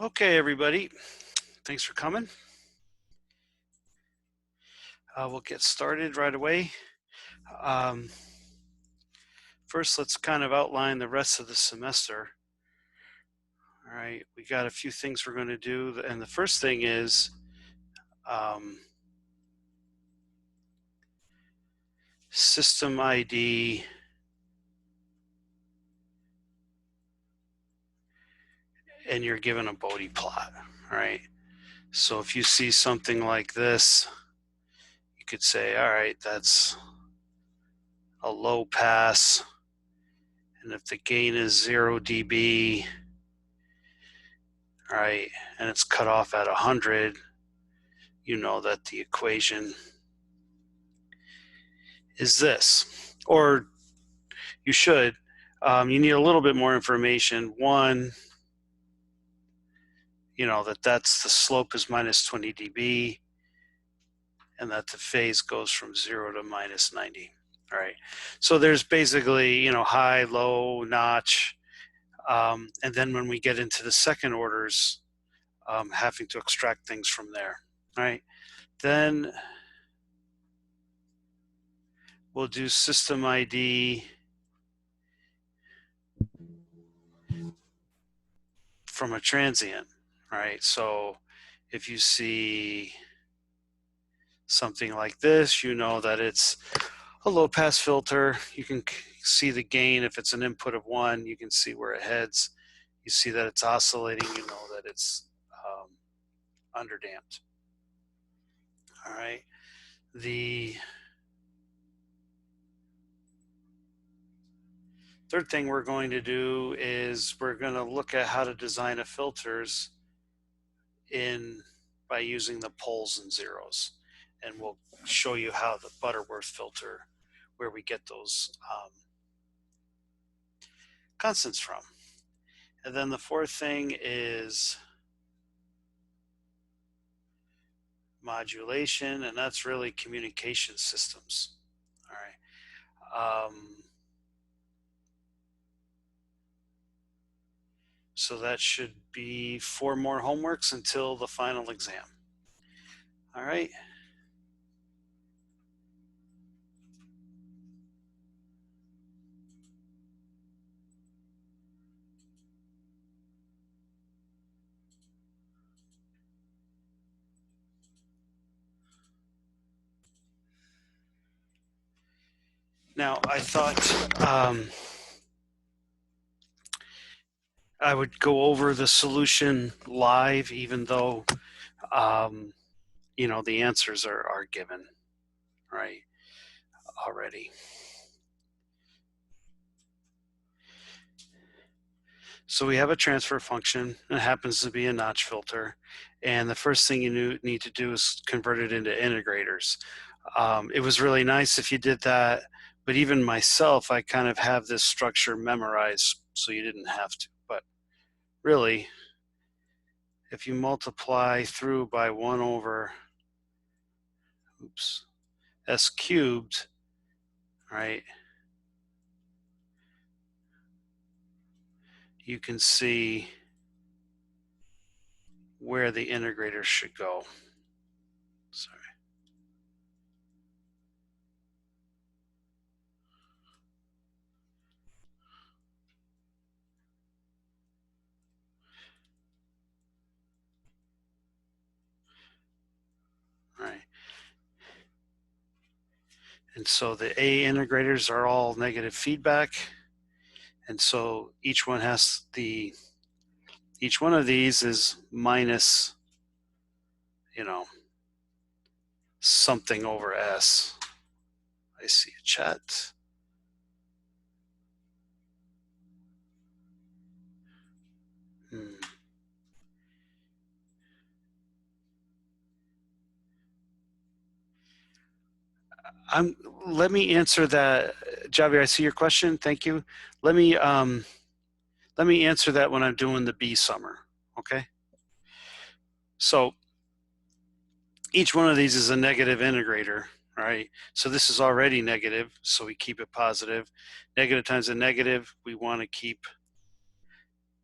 Okay, everybody, thanks for coming. We'll get started right away. Um, First, let's kind of outline the rest of the semester. All right, we got a few things we're going to do, and the first thing is system ID and you're given a Bode plot. All right, so if you see something like this, you could say, all right, that's a low pass, and if the gain is 0 dB, all right, and it's cut off at 100, you know that the equation is this, or you should. You need a little bit more information. One, you know, that's the slope is minus 20 dB, and that the phase goes from 0 to minus 90. All right, so there's basically, you know, high, low, notch, and then when we get into the second orders, having to extract things from there. All right, then we'll do system ID from a transient. All right, so if you see something like this, you know that it's a low pass filter. You can see the gain. If it's an input of 1, you can see where it heads. You see that it's oscillating, you know that it's underdamped. All right, the third thing we're going to do is we're going to look at how to design a filters by using the poles and zeros, and we'll show you how the Butterworth filter, where we get those constants from. And then the fourth thing is modulation, and that's really communication systems. All right. So that should be 4 more homeworks until the final exam. All right. Now, I thought I would go over the solution live, even though, you know, the answers are given, right, already. So we have a transfer function. It happens to be a notch filter. And the first thing you need to do is convert it into integrators. It was really nice if you did that, but even myself, I kind of have this structure memorized, so you didn't have to. But really, if you multiply through by 1 over s cubed, right, you can see where the integrators should go. Sorry. All right. And so the A integrators are all negative feedback. And so each one of these is minus, you know, something over S. I see a chat. Let me answer that, Javier. I see your question. Thank you. Let me answer that when I'm doing the B summer. Okay. So each one of these is a negative integrator, right? So this is already negative, so we keep it positive. Negative times a negative, we want to keep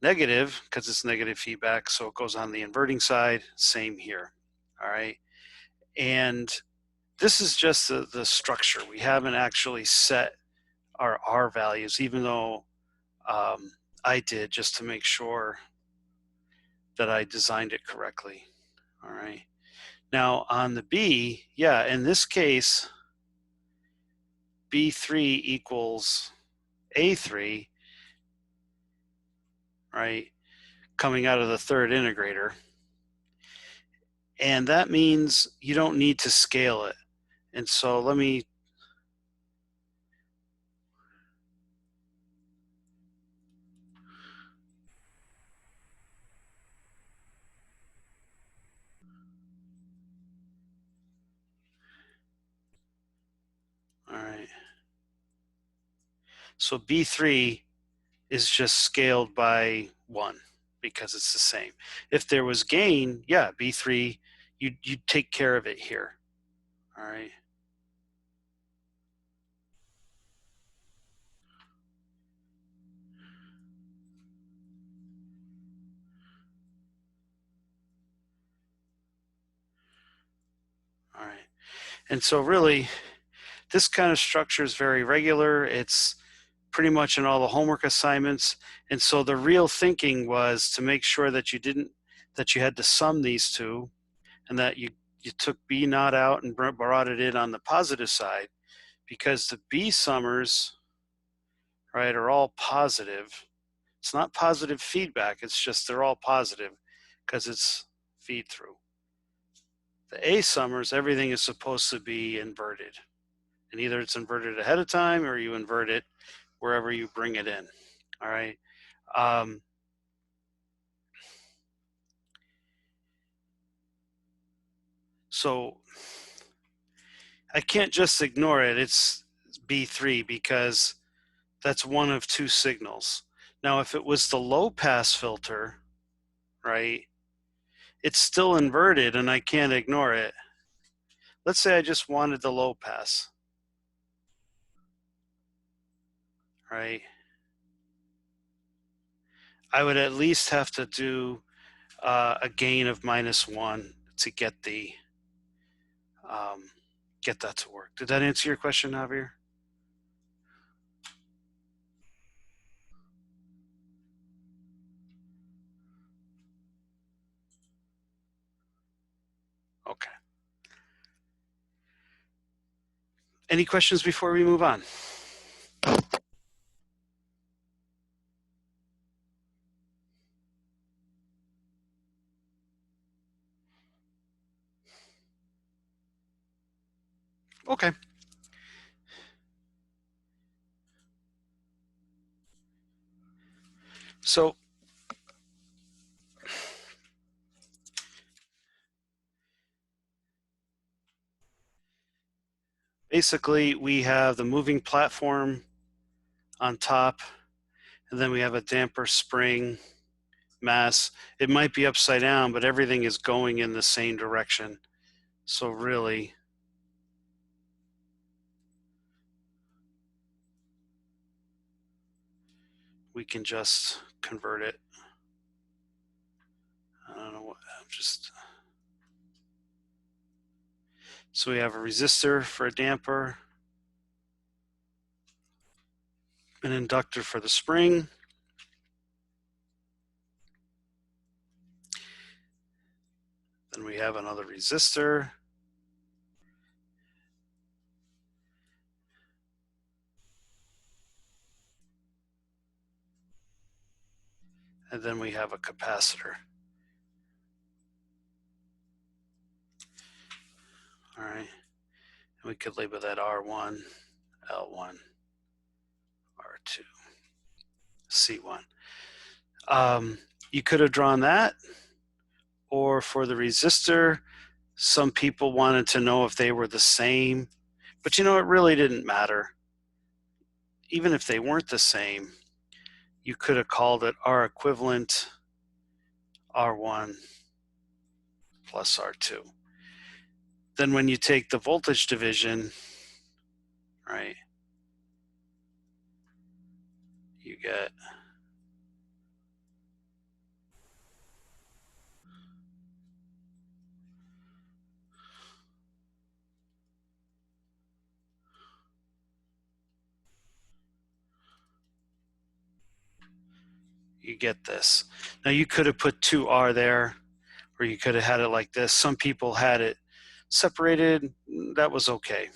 negative because it's negative feedback, so it goes on the inverting side. Same here. All right. And this is just the structure. We haven't actually set our R values, even though I did, just to make sure that I designed it correctly. All right. Now on the B, yeah, in this case, B3 equals A3, right, coming out of the third integrator. And that means you don't need to scale it. And so let me, all right. So B3 is just scaled by 1 because it's the same. If there was gain, yeah, B3, you'd take care of it here. All right. All right. And so really, this kind of structure is very regular. It's pretty much in all the homework assignments. And so the real thinking was to make sure that you had to sum these two, and that you took B naught out and brought it in on the positive side, because the B summers, right, are all positive. It's not positive feedback, it's just they're all positive because it's feed through. The A summers, everything is supposed to be inverted. And either it's inverted ahead of time or you invert it wherever you bring it in. All right. So I can't just ignore it. It's B3 because that's one of two signals. Now, if it was the low pass filter, right, it's still inverted and I can't ignore it. Let's say I just wanted the low pass, right? I would at least have to do a gain of -1 to get the get that to work. Did that answer your question, Javier? Okay. Any questions before we move on? Okay. So basically, we have the moving platform on top, and then we have a damper spring mass. It might be upside down, but everything is going in the same direction. So really, we can just convert it. I don't know what, I'm just, so we have a resistor for a damper, an inductor for the spring, then we have another resistor, and then we have a capacitor. All right, and we could label that R1, L1, R2, C1. You could have drawn that, or for the resistor, some people wanted to know if they were the same, but you know, it really didn't matter. Even if they weren't the same, you could have called it R equivalent R1 plus R2. Then when you take the voltage division, right, you get you get this. Now you could have put 2R there, or you could have had it like this. Some people had it separated. That was okay.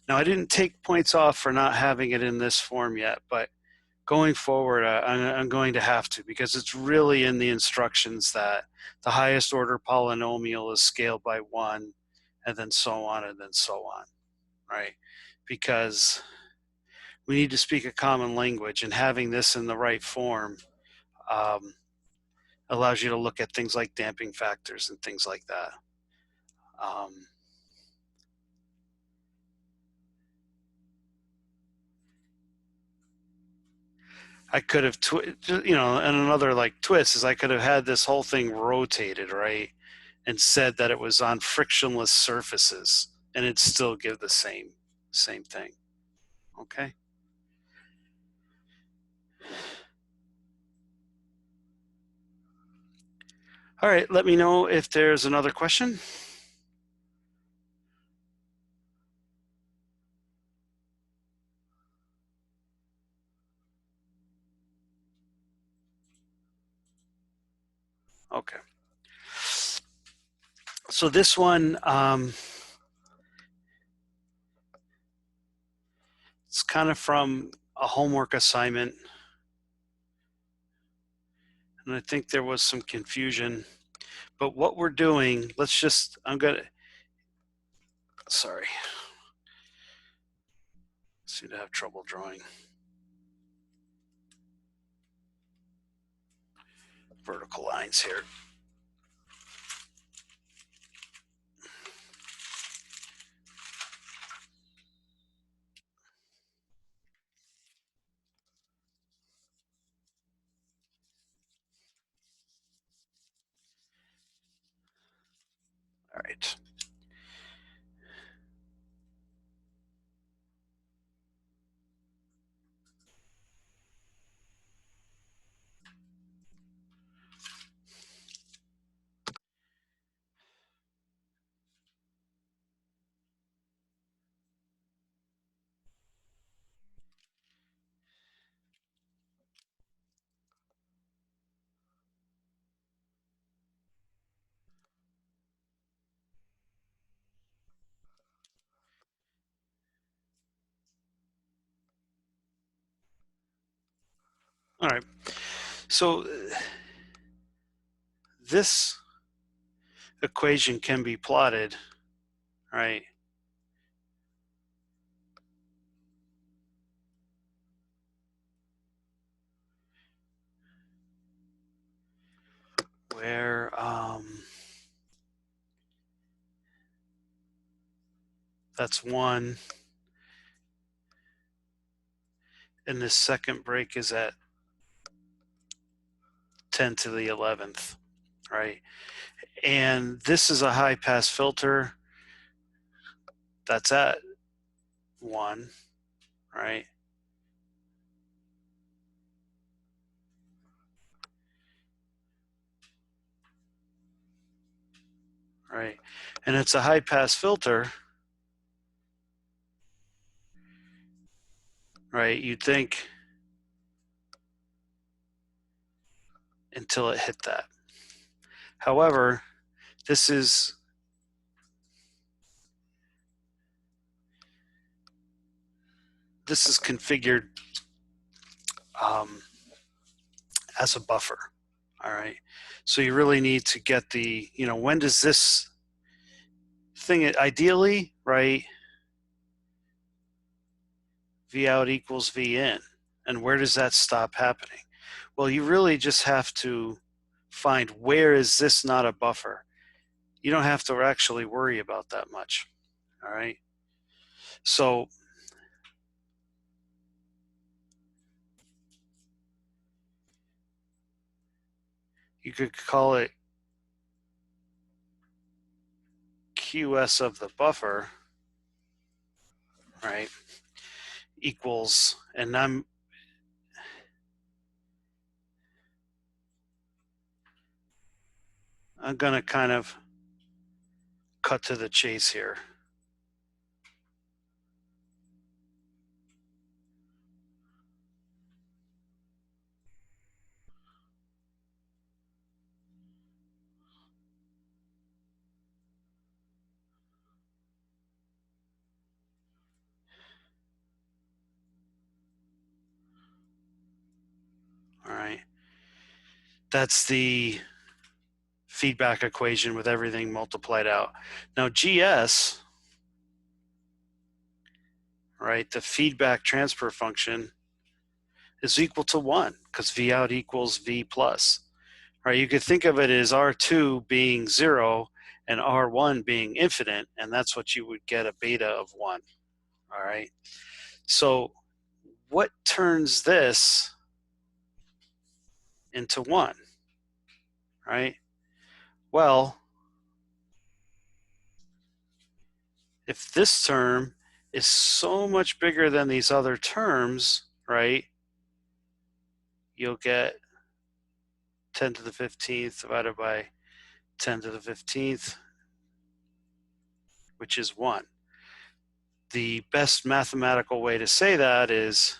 Now I didn't take points off for not having it in this form yet, but going forward, I'm going to have to, because it's really in the instructions that the highest order polynomial is scaled by 1, and then so on, and then so on, right? Because we need to speak a common language, and having this in the right form allows you to look at things like damping factors and things like that. I could have, and another like twist is I could have had this whole thing rotated, right? And said that it was on frictionless surfaces, and it'd still give the same thing. Okay. All right, let me know if there's another question. Okay. So this one, it's kind of from a homework assignment, and I think there was some confusion. But what we're doing, sorry. Seem to have trouble drawing vertical lines here. All right. All right. So this equation can be plotted, right? Where that's 1, and this second break is at 10 to the 11th, right? And this is a high pass filter that's at 1, right? Right. And it's a high pass filter, right? You'd think, until it hit that. However, this is configured as a buffer. All right. So you really need to get the, when does this thing, ideally, right? V out equals V in. And where does that stop happening? Well, you really just have to find, where is this not a buffer? You don't have to actually worry about that much. All right. So you could call it QS of the buffer, right, equals, and I'm going to kind of cut to the chase here. all right? That's the feedback equation with everything multiplied out. Now GS, right, the feedback transfer function is equal to 1 because V out equals V plus. Right, you could think of it as R2 being 0 and R1 being infinite, and that's what you would get a beta of 1. All right, so what turns this into 1? Right, well, if this term is so much bigger than these other terms, right, you'll get 10 to the 15th divided by 10 to the 15th, which is 1. The best mathematical way to say that is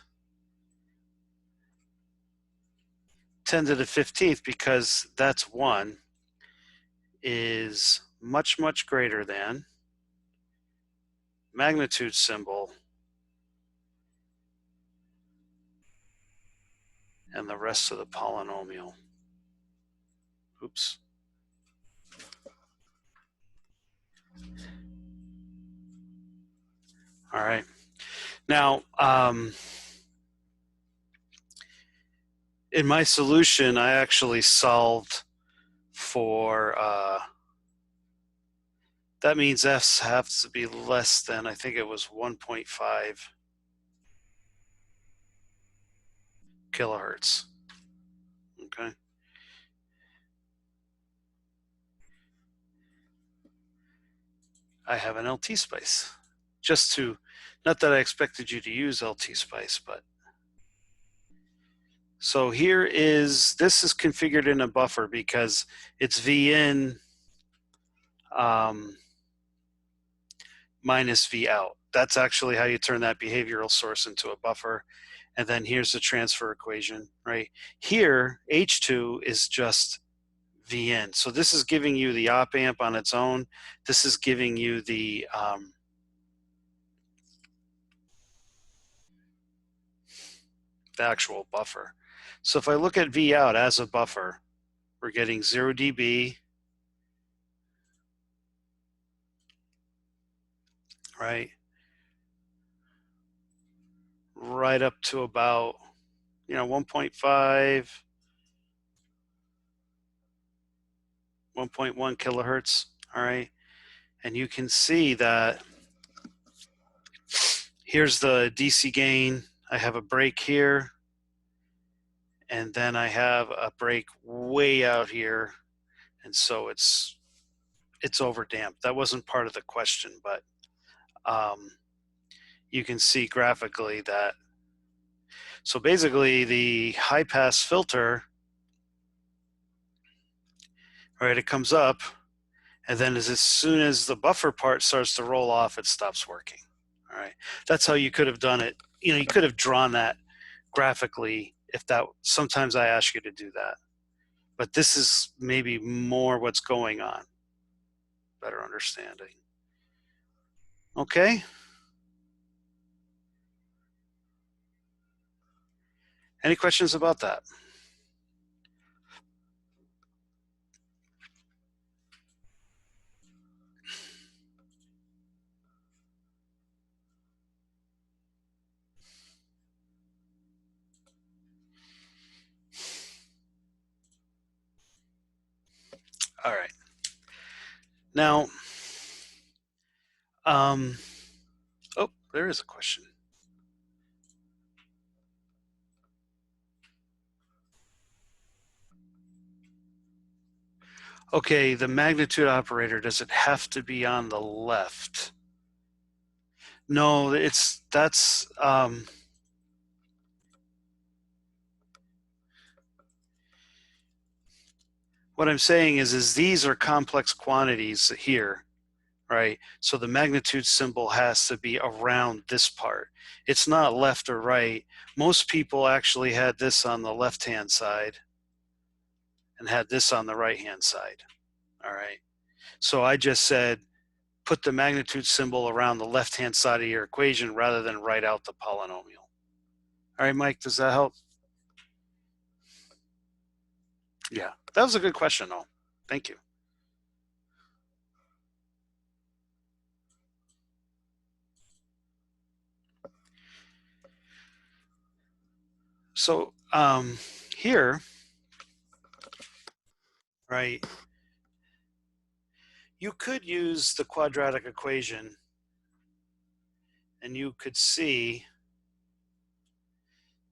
10 to the 15th, because that's 1, is much, much greater than magnitude symbol and the rest of the polynomial. Oops. All right. Now, in my solution, I actually solved for, that means F has to be less than, I think it was 1.5 kilohertz. Okay. I have an LT spice. Just to, not that I expected you to use LT spice, but. So here is, this is configured in a buffer because it's V in minus V out. That's actually how you turn that behavioral source into a buffer. And then here's the transfer equation, right? Here, H2 is just V in. So this is giving you the op amp on its own. This is giving you the actual buffer. So if I look at V out as a buffer, we're getting 0 dB, right? Right up to about, 1.5, 1.1 kilohertz, all right? And you can see that here's the DC gain. I have a break here, and then I have a break way out here, and so it's overdamped. That wasn't part of the question, but you can see graphically that. So basically, the high pass filter, right, it comes up, and then as soon as the buffer part starts to roll off, it stops working. All right, that's how you could have done it. You could have drawn that graphically if that. Sometimes I ask you to do that, but this is maybe more what's going on. Better understanding. Okay. Any questions about that? All right. Now, oh, there is a question. Okay, the magnitude operator, does it have to be on the left? No, that's what I'm saying is these are complex quantities here, right? So the magnitude symbol has to be around this part. It's not left or right. Most people actually had this on the left-hand side and had this on the right-hand side, all right? So I just said, put the magnitude symbol around the left-hand side of your equation rather than write out the polynomial. All right, Mike, does that help? Yeah, that was a good question, though. Thank you. So here, right, you could use the quadratic equation and you could see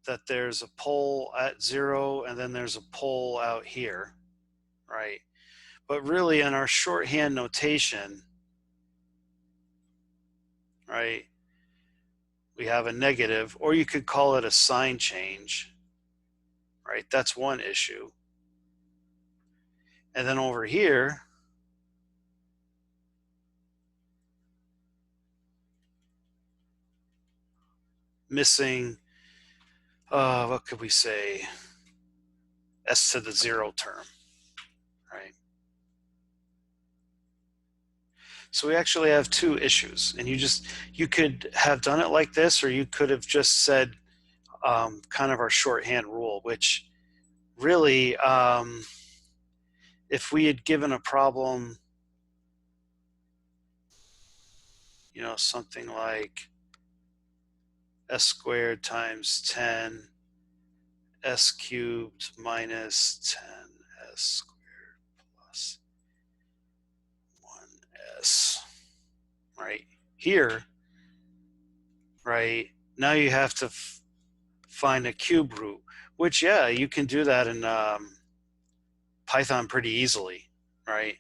that there's a pole at 0 and then there's a pole out here, right? But really in our shorthand notation, right, we have a negative, or you could call it a sign change, right? That's one issue. And then over here, missing, what could we say? S to the 0 term, right? So we actually have two issues, and you could have done it like this, or you could have just said kind of our shorthand rule, which really, if we had given a problem, you know, something like s squared times 10 s cubed minus 10 s squared plus 1s, right? Here, right, now you have to find a cube root, which, yeah, you can do that in Python pretty easily, right?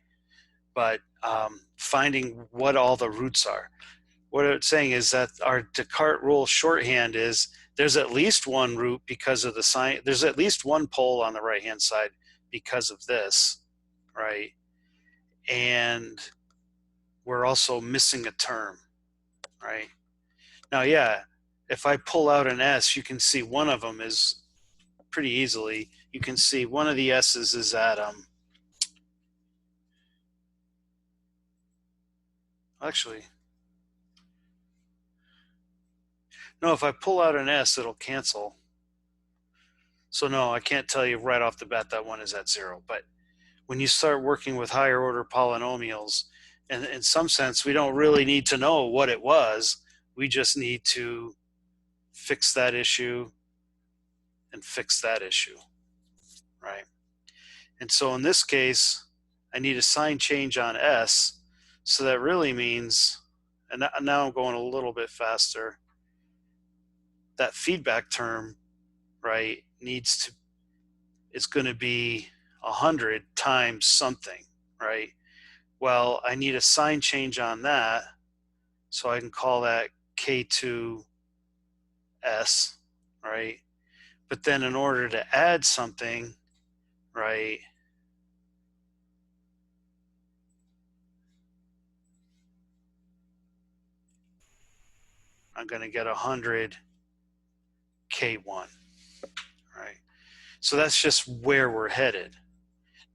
But finding what all the roots are. What it's saying is that our Descartes rule shorthand is there's at least one root because of the sign. There's at least one pole on the right-hand side because of this, right? And we're also missing a term, right? Now, yeah, if I pull out an S, you can see one of them is pretty easily. You can see one of the S's is at actually, no, if I pull out an S, it'll cancel. So no, I can't tell you right off the bat that one is at 0. But when you start working with higher order polynomials, and in some sense, we don't really need to know what it was. We just need to fix that issue and fix that issue, right? And so in this case, I need a sign change on S. So that really means, and now I'm going a little bit faster, that feedback term, right, it's going to be 100 times something, right? Well, I need a sign change on that, so I can call that K2S, right? But then in order to add something, right, I'm going to get 100 K1, right? So that's just where we're headed.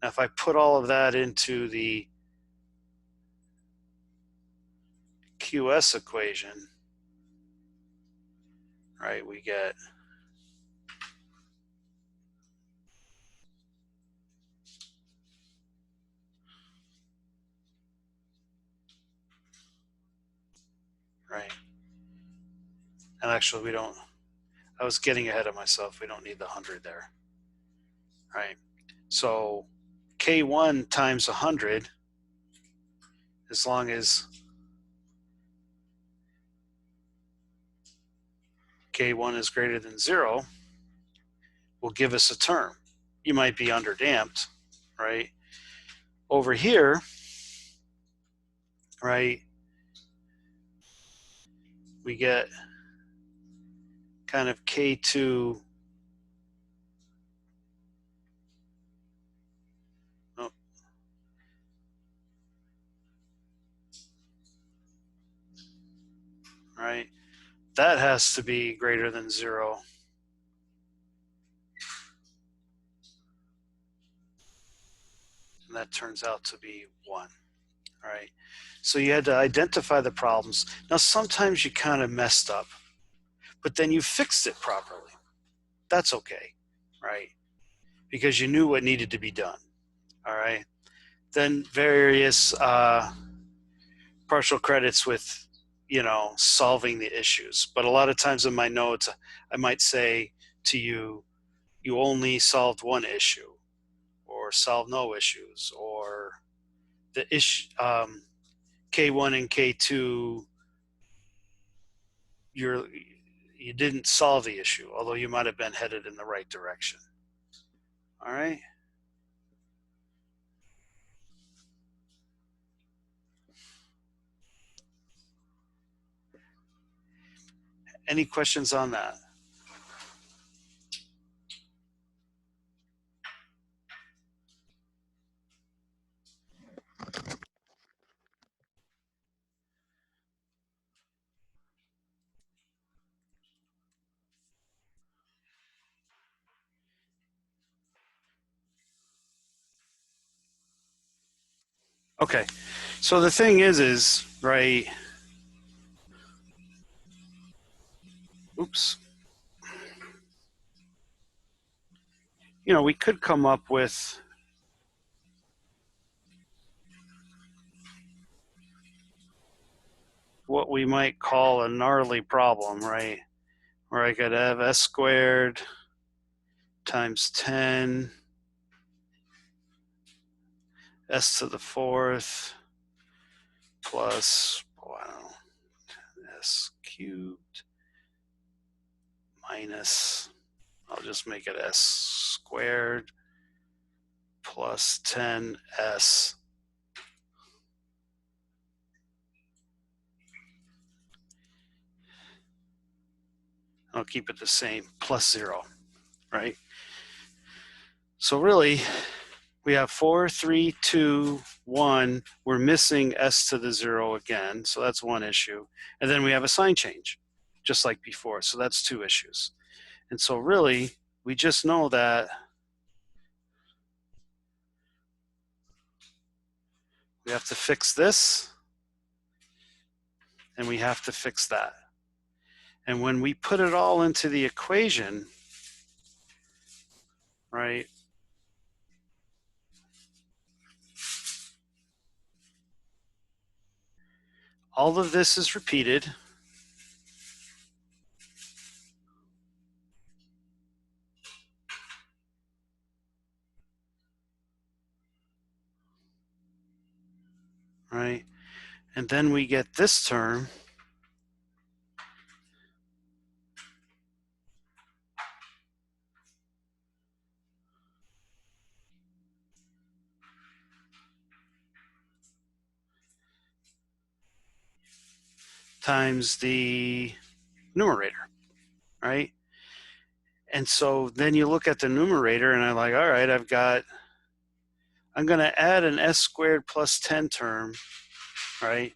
Now, if I put all of that into the QS equation, right, we get right. And actually, we don't, I was getting ahead of myself. We don't need the 100 there, right? So K1 times 100, as long as K1 is greater than 0, will give us a term. You might be underdamped, right? Over here, right, we get kind of K2, oh, right? That has to be greater than 0. And that turns out to be 1, right? So you had to identify the problems. Now, sometimes you kind of messed up, but then you fixed it properly. That's okay, right? because you knew what needed to be done. All right. Then various partial credits with, solving the issues. But a lot of times in my notes, I might say to you, you only solved one issue, or solved no issues, or the issue K1 and K2, you didn't solve the issue, although you might have been headed in the right direction. All right. Any questions on that? Okay. So the thing is, right, oops. We could come up with what we might call a gnarly problem, right? Where I could have s squared times 10 s to the fourth plus, I don't know, s cubed minus, I'll just make it s squared plus 10s. I'll keep it the same, plus 0, right? So really, we have 4, 3, 2, 1. We're missing s to the 0 again, so that's one issue. And then we have a sign change, just like before, so that's 2 issues. And so really, we just know that we have to fix this, and we have to fix that. And when we put it all into the equation, right, all of this is repeated. Right? And then we get this term times the numerator, right? And so then you look at the numerator and I'm like, all right, I'm going to add an s squared plus 10 term, right?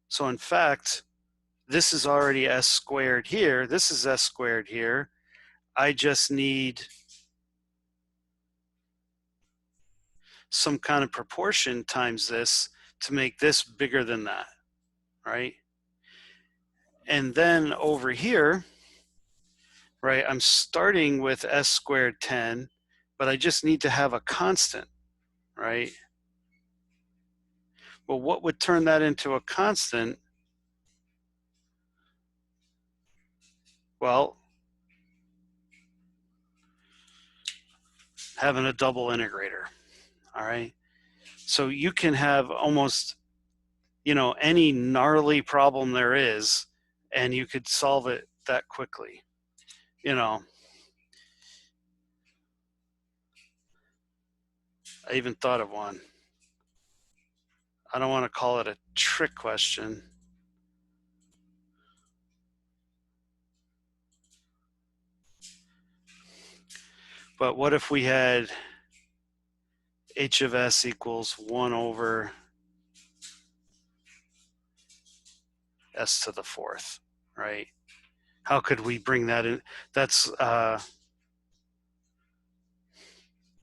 So in fact, this is already s squared here. This is s squared here. I just need some kind of proportion times this to make this bigger than that, right? And then over here, right, I'm starting with s squared 10, but I just need to have a constant, right? Well, what would turn that into a constant? Well, having a double integrator, all right? So you can have almost, any gnarly problem there is, and you could solve it that quickly, I even thought of one. I don't want to call it a trick question. But what if we had h of s equals 1 over s to the fourth, right? How could we bring that in? That's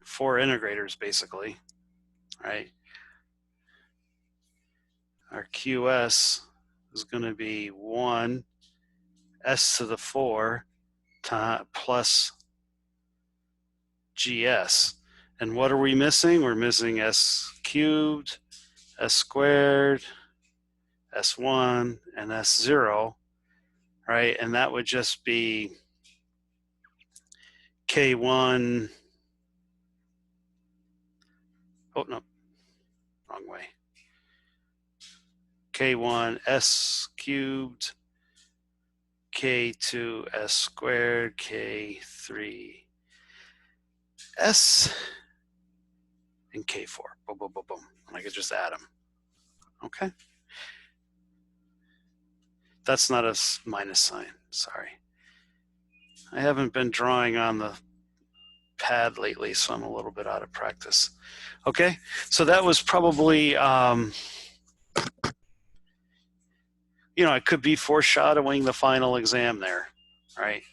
4 integrators, basically, right? Our QS is going to be 1 s to the 4 plus GS. And what are we missing? We're missing S cubed, S squared, S1, and S0, right? And that would just be K1, oh no, wrong way. K1 S cubed, K2 S squared, K3 S, and K4. Boom, boom, boom, boom. And I could just add them. Okay. That's not a minus sign. Sorry. I haven't been drawing on the pad lately, so I'm a little bit out of practice. Okay. So that was probably, you know, it could be foreshadowing the final exam there, right?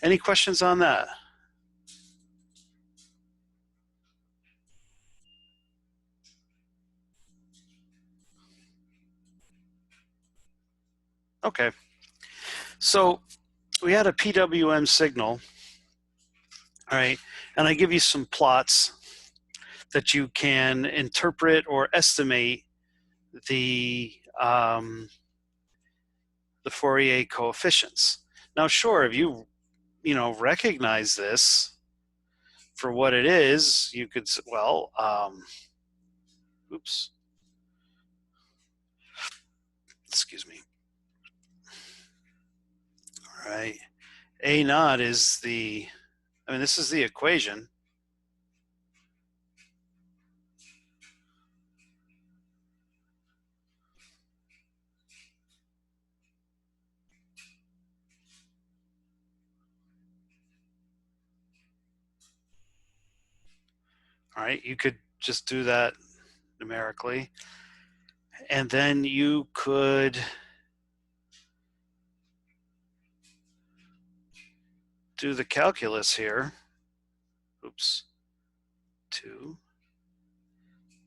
Any questions on that? Okay. So we had a PWM signal, all right, and I give you some plots that you can interpret or estimate the Fourier coefficients. Now, sure, if you recognize this for what it is, you could, well, oops, excuse me. All right, A naught is the, I mean, this is the equation. All right, you could just do that numerically. And then you could do the calculus here. Oops. 2,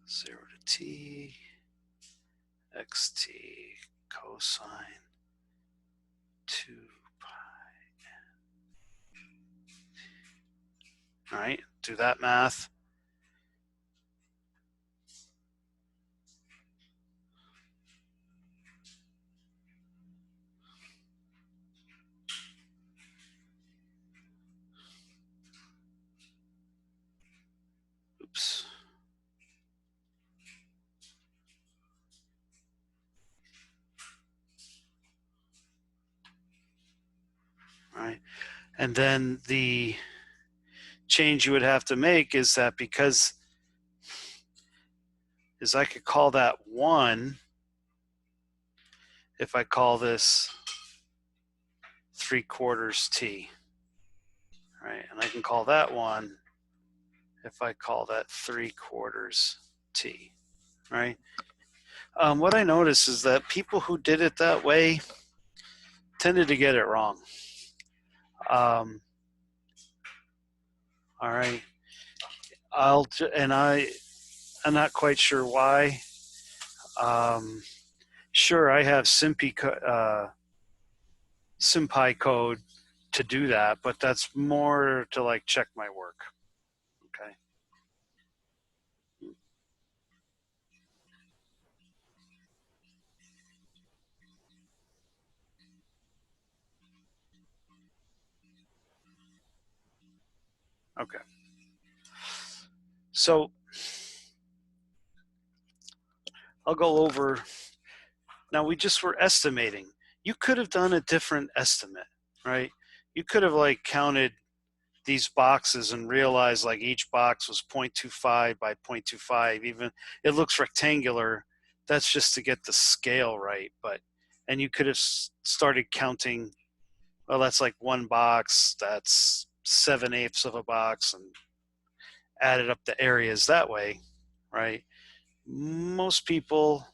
0 to t, xt cosine 2 pi. All right, do that math. Oops. All right, and then the change you would have to make is that because I could call that 1 if I call this 3/4 t, right? And I can call that 1 if I call that 3/4 t, right? What I noticed is that people who did it that way tended to get it wrong. All right, I'm not quite sure why. Sure, I have SymPy code to do that, but that's more to like check my work. Okay. Okay. So I'll go over. Now we just were estimating. You could have done a different estimate, right? You could have like counted these boxes and realized like each box was 0.25 by 0.25. Even it looks rectangular. That's just to get the scale right. And you could have started counting. Well, that's like one box. That's 7/8 of a box, and added up the areas that way, right? Most people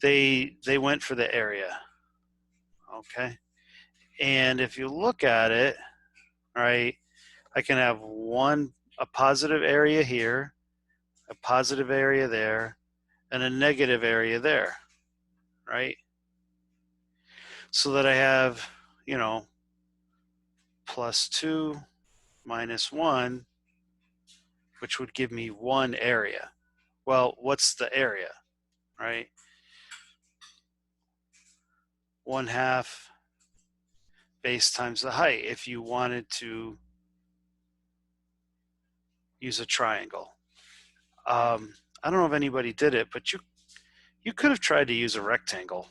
they went for the area, okay? And if you look at it, right, I can have a positive area here, a positive area there, and a negative area there, right? So that I have, you know, plus 2 minus 1, which would give me 1 area. Well, what's the area, right? 1/2 base times the height if you wanted to use a triangle. I don't know if anybody did it, but you could have tried to use a rectangle.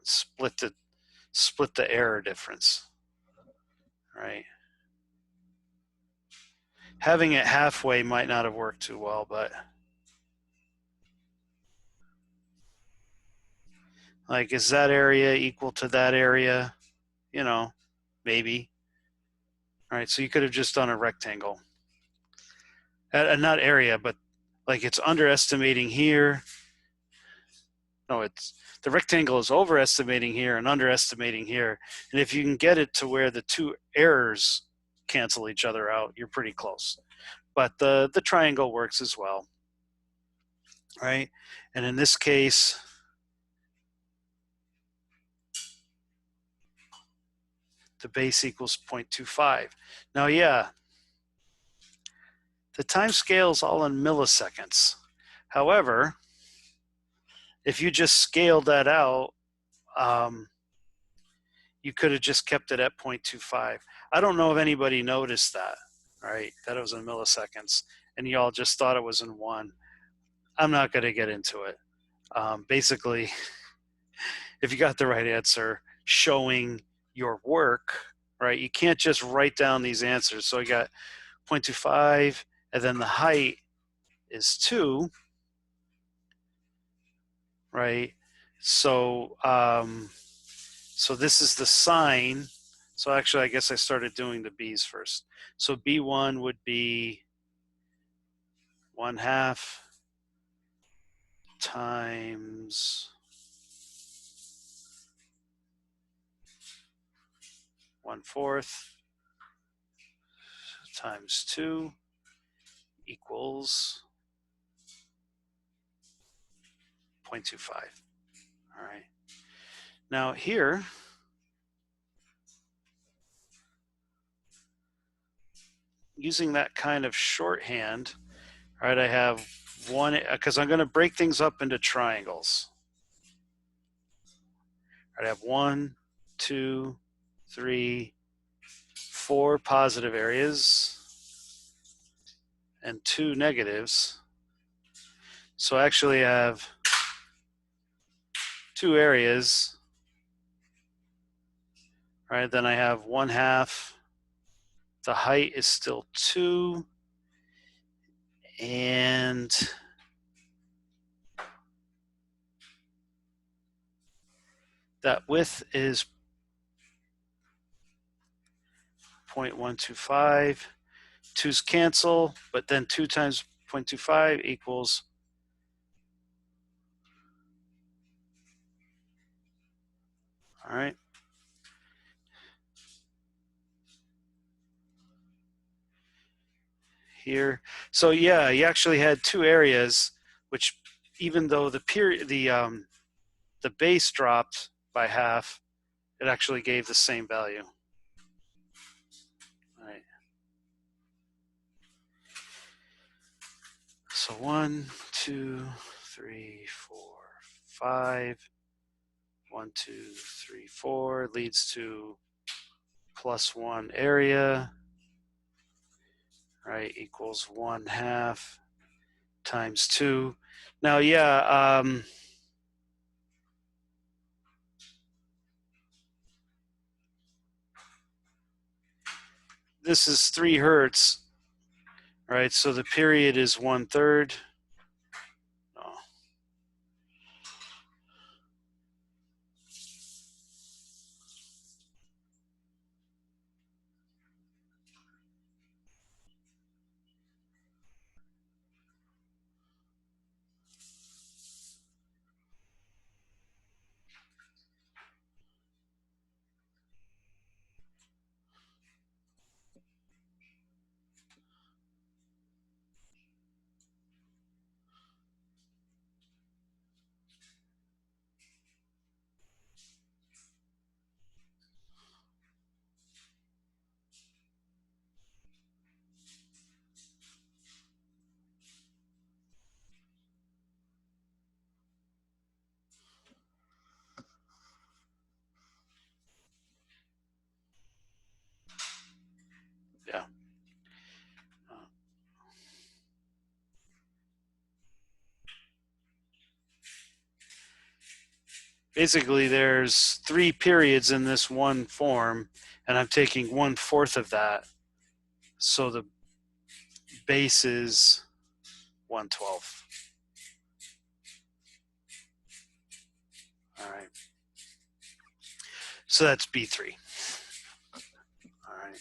Split the error difference, right? Having it halfway might not have worked too well, but like, is that area equal to that area? You know, maybe. All right, so you could have just done a rectangle. Not area, but like it's underestimating here. No, it's the rectangle is overestimating here and underestimating here. And if you can get it to where the two errors cancel each other out, you're pretty close. But the triangle works as well, right? And in this case, the base equals 0.25. Now, yeah, the time scale is all in milliseconds. However, if you just scaled that out, you could have just kept it at 0.25. I don't know if anybody noticed that, right? That it was in milliseconds, and you all just thought it was in 1. I'm not going to get into it. Basically, if you got the right answer, showing your work, right? You can't just write down these answers. So I got 0.25, and then the height is 2, right? So so this is the sine. So actually, I guess I started doing the b's first. So b1 would be 1/2 times 1/4 times 2 equals 0.25. All right. Now here, using that kind of shorthand, all right, I have one, because I'm going to break things up into triangles. All right, I have 1, 2, 3, 4 positive areas and 2 negatives. So actually I have 2 areas. All right, then I have 1/2. The height is still 2. And that width is 0.125. 2's cancel, but then 2 times 0.25 equals, all right. Here, so yeah, you actually had 2 areas, which even though the base dropped by half, it actually gave the same value. All right. So 1, 2, 3, 4, 5. 1, 2, 3, 4 leads to +1 area, right, equals 1/2 times 2. Now, yeah, this is 3 hertz, right? So the period is 1/3. Oh. basically there's 3 periods in this one form, and I'm taking 1/4 of that. So the base is 1/12. All right. So that's B3. All right.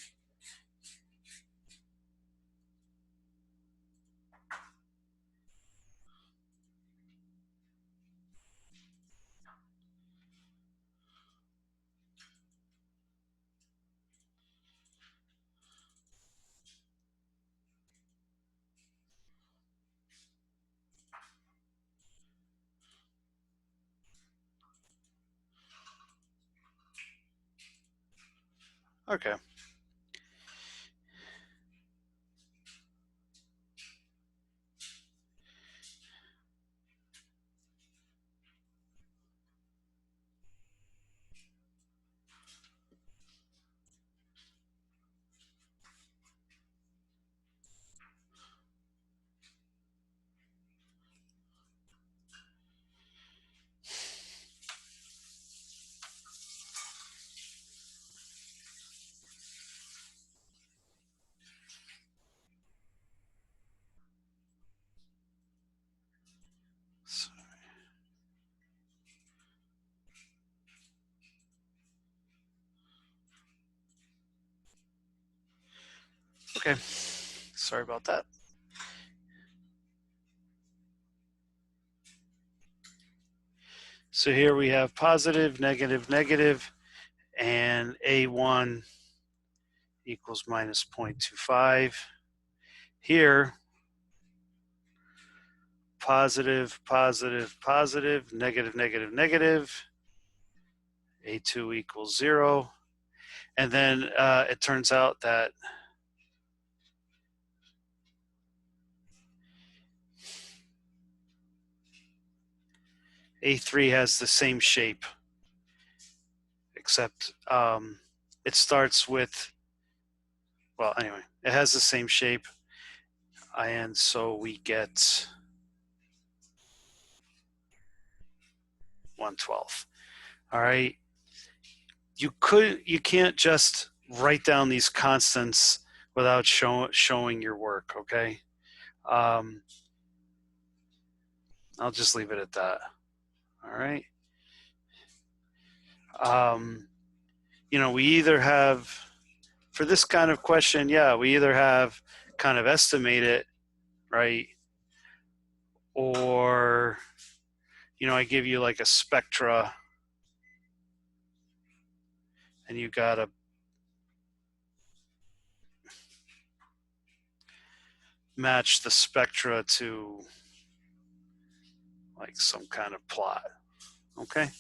Okay. Okay. Sorry about that. So here we have positive, negative, negative, and A1 equals minus 0.25. Here, positive, positive, positive, negative, negative, negative. A2 equals 0. And then it turns out that A3 has the same shape, except it starts with, well, anyway, it has the same shape. And so we get 1/12. All right. You can't just write down these constants without showing your work. Okay. I'll just leave it at that. All right. We either have, for this kind of question, yeah, we either have kind of estimate it, right? Or, I give you like a spectra and you got to match the spectra to like some kind of plot. Okay.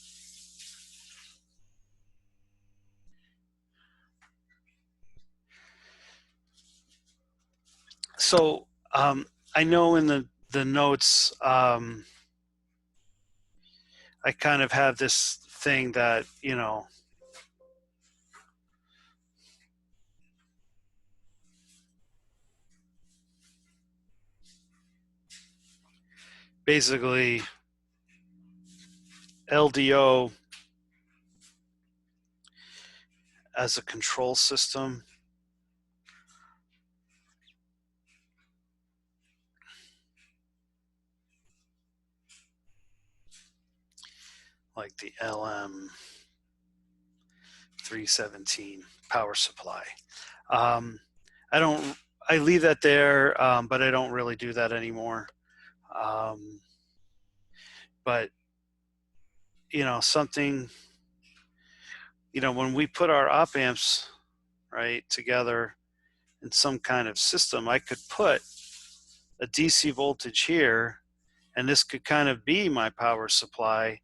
So I know in the notes, I kind of have this thing that, basically LDO as a control system. Like the LM 317 power supply. I leave that there, but I don't really do that anymore. But, something, when we put our op amps, right, together in some kind of system, I could put a DC voltage here, and this could kind of be my power supply.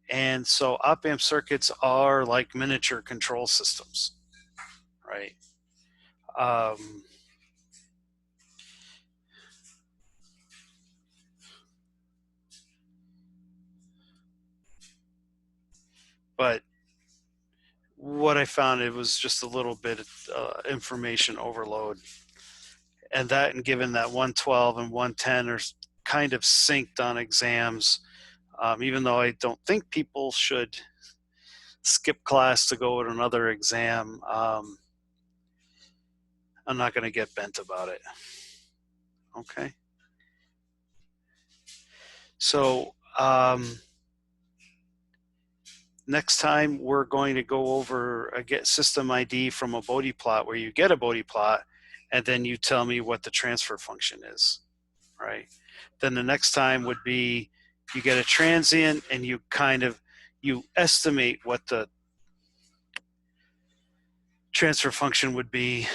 And so op amp circuits are like miniature control systems, right? But what I found, it was just a little bit of information overload. And that, and given that 112 and 110 are kind of synced on exams, Even though I don't think people should skip class to go to another exam, I'm not going to get bent about it. Okay. So next time we're going to go over a get system ID from a Bodie plot, where you get a Bodie plot and then you tell me what the transfer function is, right? Then the next time would be you get a transient and you you estimate what the transfer function would be,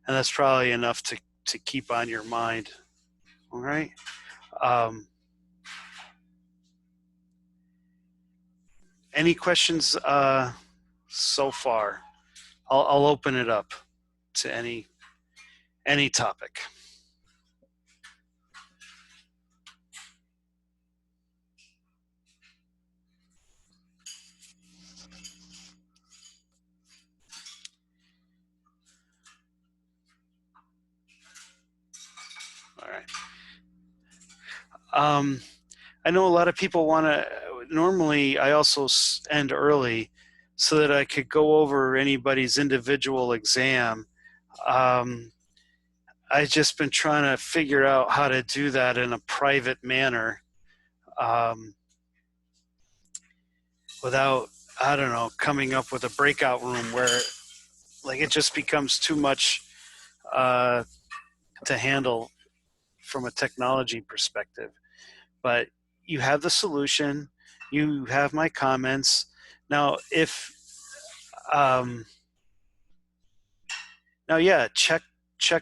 and that's probably enough to keep on your mind. All right. Any questions so far? I'll open it up to any topic. All right. I know a lot of people want to, normally I also end early so that I could go over anybody's individual exam. I've just been trying to figure out how to do that in a private manner without, I don't know, coming up with a breakout room where like it just becomes too much to handle from a technology perspective. But you have the solution, you have my comments. Now, now, yeah, check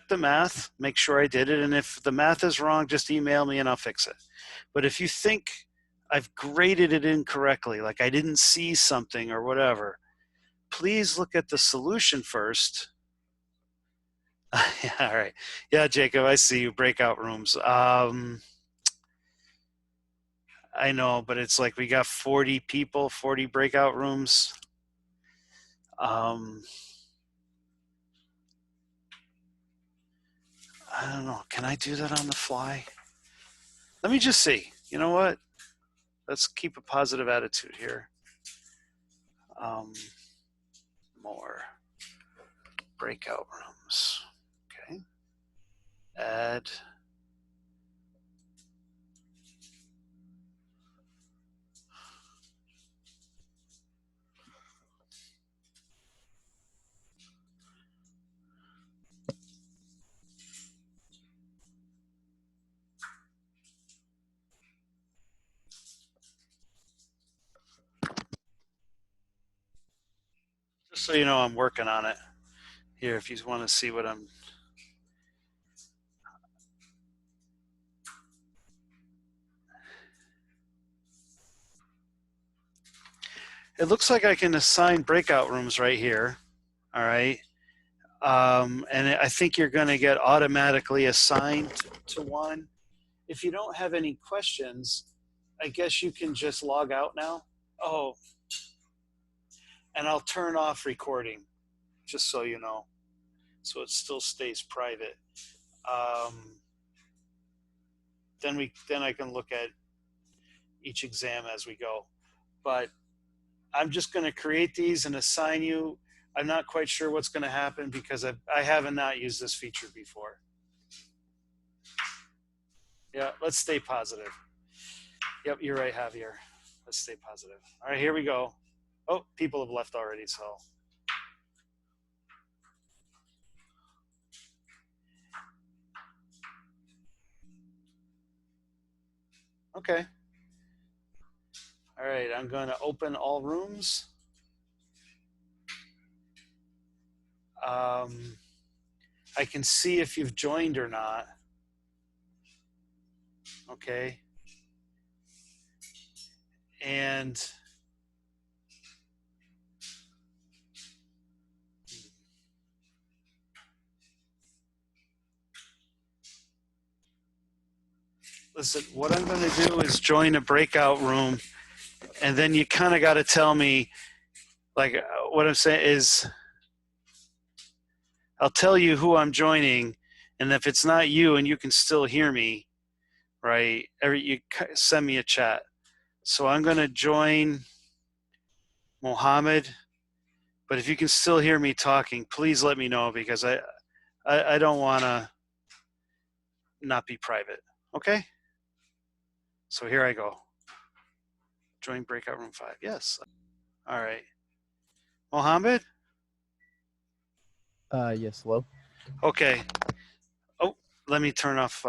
the math, make sure I did it, and if the math is wrong, just email me and I'll fix it. But if you think I've graded it incorrectly, like I didn't see something or whatever, please look at the solution first. Yeah, all right. Yeah, Jacob, I see you. Breakout rooms. I know, but it's like we got 40 people, 40 breakout rooms. I don't know. Can I do that on the fly? Let me just see. You know what? Let's keep a positive attitude here. More breakout rooms. Okay. Add. Just so you know, I'm working on it here if you want to see what I'm. It looks like I can assign breakout rooms right here. All right. And I think you're going to get automatically assigned to one. If you don't have any questions, I guess you can just log out now. Oh, and I'll turn off recording, just so you know, so it still stays private. Then I can look at each exam as we go. But I'm just going to create these and assign you. I'm not quite sure what's going to happen because I haven't not used this feature before. Yeah, let's stay positive. Yep, you're right, Javier. Let's stay positive. All right, here we go. Oh, people have left already, so. Okay. All right, I'm going to open all rooms. I can see if you've joined or not. Okay. And listen, what I'm going to do is join a breakout room, and then you kind of got to tell me, like, what I'm saying is, I'll tell you who I'm joining, and if it's not you and you can still hear me, right, you send me a chat. So I'm going to join Mohammed, but if you can still hear me talking, please let me know because I don't want to not be private. Okay? So here I go. Join breakout room 5. Yes. All right. Mohammed? Yes, hello. Okay. Oh, let me turn off